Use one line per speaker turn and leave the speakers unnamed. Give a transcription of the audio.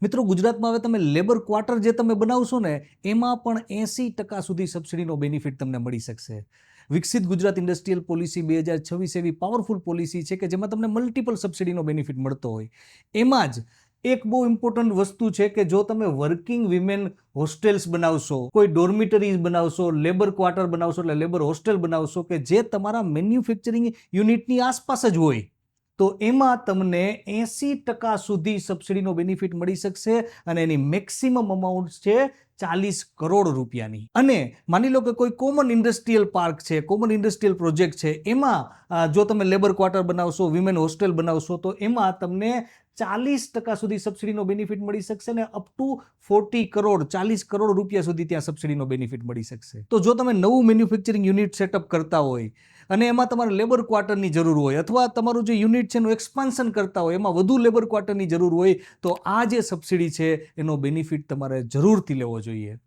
મિત્રો, ગુજરાતમાં હવે તમે લેબર ક્વાર્ટર જે તમે બનાવશો ને એમાં પણ 80% સુધી સબસિડીનો બેનિફિટ તમને મળી શકશે. વિકસિત ગુજરાત ઇન્ડસ્ટ્રીયલ પોલિસી 2026 એવી પાવરફુલ પોલિસી છે કે જેમાં તમને મલ્ટિપલ સબસિડીનો બેનિફિટ મળતો હોય. એમાં જ એક બહુ ઇમ્પોર્ટન્ટ વસ્તુ છે કે જો તમે વર્કિંગ વિમેન હોસ્ટેલ્સ બનાવશો, કોઈ ડોર્મિટરીઝ બનાવશો, લેબર ક્વાર્ટર બનાવશો એટલે લેબર હોસ્ટેલ બનાવશો કે જે તમારા મેન્યુફેક્ચરિંગ યુનિટની આસપાસ જ હોય, તો એમાં તમને 80% સુધી સબસિડીનો બેનિફિટ મળી શકશે અને એની મેક્સિમમ અમાઉન્ટ છે 40 કરોડ રૂપિયાની. અને માની લો કે કોઈ કોમન ઇન્ડસ્ટ્રીયલ પાર્ક છે, કોમન ઇન્ડસ્ટ્રીયલ પ્રોજેક્ટ છે, એમાં જો તમે લેબર ક્વાર્ટર બનાવશો, વિમેન હોસ્ટેલ બનાવશો તો એમાં તમને 40% સુધી સબસિડીનો બેનિફિટ મળી શકશે ને અપ ટુ 40 કરોડ 40 કરોડ રૂપિયા સુધી ત્યાં સબસિડીનો બેનિફિટ મળી શકશે. તો જો તમે નવું મેન્યુફેક્ચરિંગ યુનિટ સેટઅપ કરતા હોય અને એમાં તમારે લેબર ક્વાર્ટરની જરૂર હોય અથવા તમારું જે યુનિટ છે એનું એક્સપાન્શન કરતા હોય, એમાં વધુ લેબર ક્વાર્ટરની જરૂર હોય, તો આ જે સબસિડી છે એનો બેનિફિટ તમારે જરૂરથી લેવો જોઈએ.